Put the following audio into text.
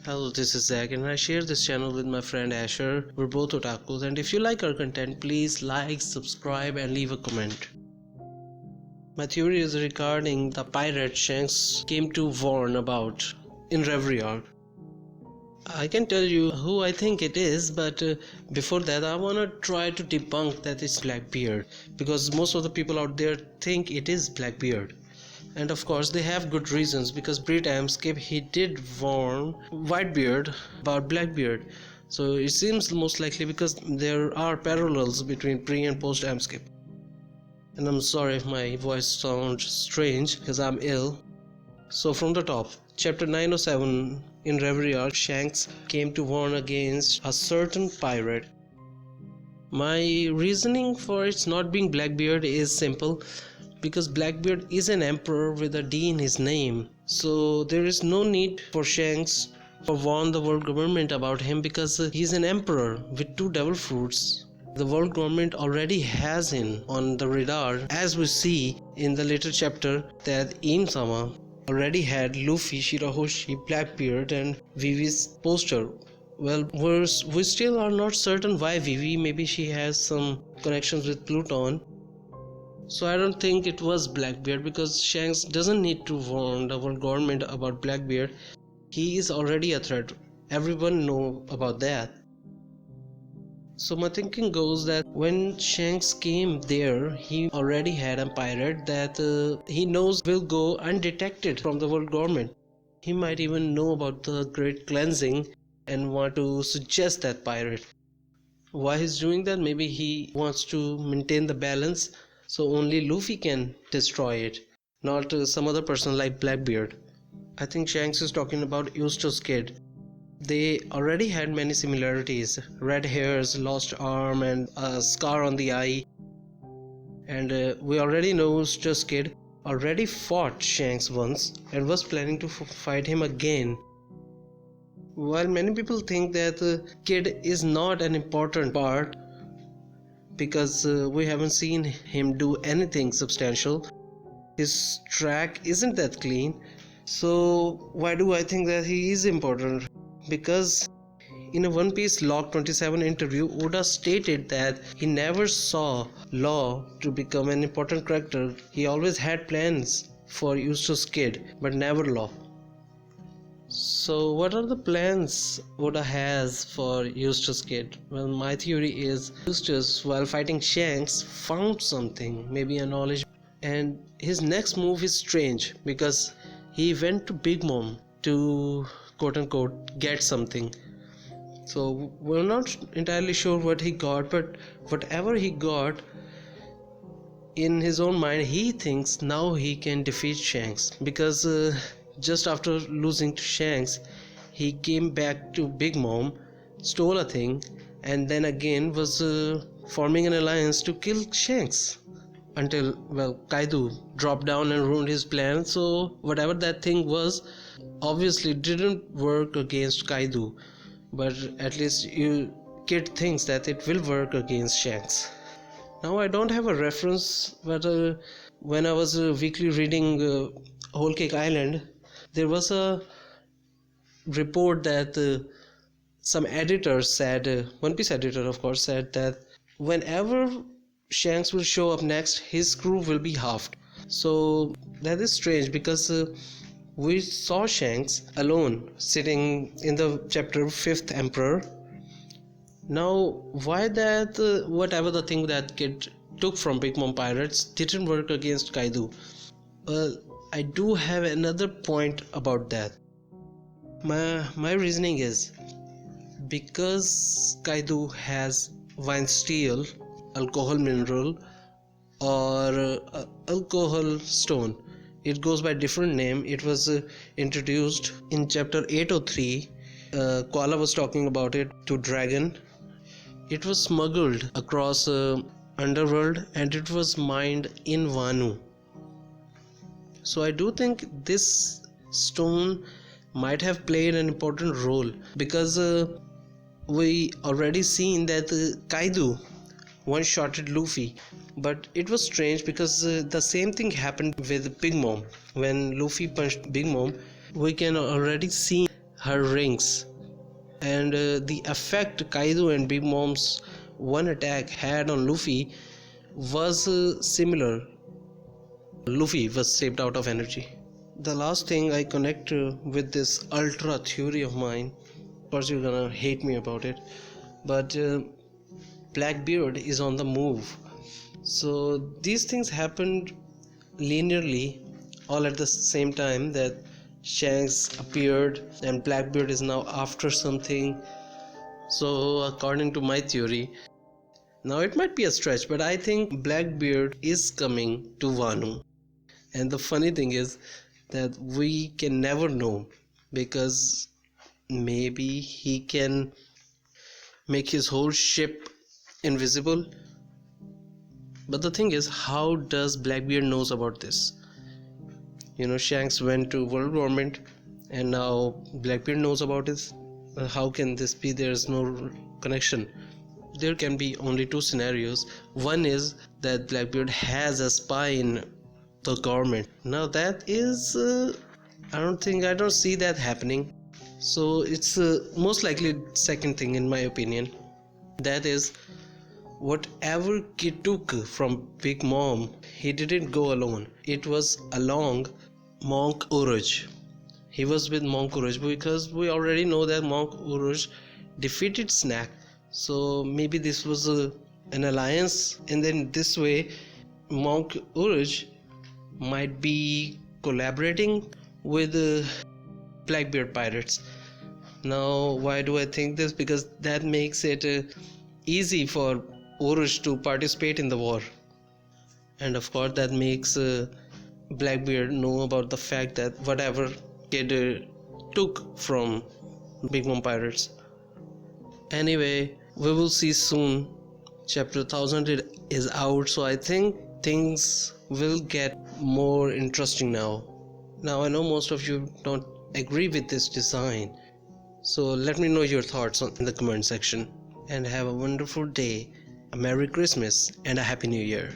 Hello, this is Zach and I share this channel with my friend Asher. We're both otakus, and if you like our content, please like, subscribe and leave a comment. My theory is regarding the pirate Shanks came to warn about in Reverie Arc. I can tell you who I think it is, but before that I wanna try to debunk that it's Blackbeard, because most of the people out there think it is Blackbeard. And of course they have good reasons, because pre-time skip he did warn Whitebeard about Blackbeard, so it seems most likely because there are parallels between pre and post time skip. And I'm sorry if my voice sounds strange because I'm ill. So from the top, chapter 907 in Reverie Arc, Shanks came to warn against a certain pirate. My reasoning for its not being Blackbeard is simple, because Blackbeard is an emperor with a D in his name, so there is no need for Shanks to warn the world government about him, because he's an emperor with 2 devil fruits. The world government already has him on the radar, as we see in the later chapter that Im-sama already had Luffy, Shirahoshi, Blackbeard and Vivi's poster. Well, we still are not certain why Vivi, maybe she has some connections with Pluton. So I don't think it was Blackbeard, because Shanks doesn't need to warn the world government about Blackbeard. He is already a threat. Everyone know about that. So my thinking goes that when Shanks came there, he already had a pirate that he knows will go undetected from the world government. He might even know about the great cleansing and want to suggest that pirate. Why he's doing that? Maybe he wants to maintain the balance, so only Luffy can destroy it, not some other person like Blackbeard. I think Shanks is talking about Eustace Kid. They already had many similarities: red hairs, lost arm and a scar on the eye. And we already know Eustace Kid already fought Shanks once and was planning to fight him again. While many people think that Kid is not an important part, because we haven't seen him do anything substantial, his track isn't that clean. So why do I think that he is important? Because in a One Piece Log 27 interview, Oda stated that he never saw Law to become an important character. He always had plans for Eustace Kid, but never Law. So what are the plans Oda has for Eustace Kid? Well, my theory is Eustace, while fighting Shanks, found something, maybe a knowledge, and his next move is strange, because he went to Big Mom to quote unquote get something. So we're not entirely sure what he got, but whatever he got, in his own mind he thinks now he can defeat Shanks, because just after losing to Shanks, he came back to Big Mom, stole a thing, and then again was forming an alliance to kill Shanks, until, well, Kaido dropped down and ruined his plan. So whatever that thing was, obviously didn't work against Kaido, but at least Kid thinks that it will work against Shanks. Now I don't have a reference, but when I was weekly reading Whole Cake Island, there was a report that some editors said, One Piece editor of course, said that whenever Shanks will show up next, his crew will be halved. So that is strange, because we saw Shanks alone sitting in the chapter 5th Emperor. Now why that whatever the thing that Kid took from Big Mom Pirates didn't work against Kaido? Well, I do have another point about that. My reasoning is, because Kaido has Vine Steel, alcohol mineral, or alcohol stone. It goes by different name. It was introduced in chapter 803. Koala was talking about it to Dragon. It was smuggled across underworld and it was mined in Wano. So I do think this stone might have played an important role, because we already seen that Kaido one-shotted Luffy, but it was strange because the same thing happened with Big Mom. When Luffy punched Big Mom, we can already see her rings, and the effect Kaido and Big Mom's one attack had on Luffy was similar. Luffy was saved out of energy. The last thing I connect with this ultra theory of mine, of course you're gonna hate me about it, but Blackbeard is on the move. So these things happened linearly all at the same time, that Shanks appeared and Blackbeard is now after something. So according to my theory, now it might be a stretch, but I think Blackbeard is coming to Wano. And the funny thing is that we can never know, because maybe he can make his whole ship invisible. But the thing is, how does Blackbeard knows about this? Shanks went to world government and now Blackbeard knows about it. How can this be? There's no connection. There can be only two scenarios. One is that Blackbeard has a spy in the government. Now that is I don't see that happening. So it's most likely second thing in my opinion. That is, whatever he took from Big Mom, he didn't go alone. It was along Monk Uruj. He was with Monk Uruj because we already know that Monk Uruj defeated Snack. So maybe this was an alliance, and then this way Monk Uruj might be collaborating with Blackbeard pirates. Now why do I think this? Because that makes it easy for Uruj to participate in the war, and of course that makes Blackbeard know about the fact that whatever kid took from Big Mom pirates. Anyway, we will see soon. Chapter 1000 is out, so I think things will get more interesting now. Now I know most of you don't agree with this design, so let me know your thoughts in the comment section, and have a wonderful day, a Merry Christmas and a Happy New Year.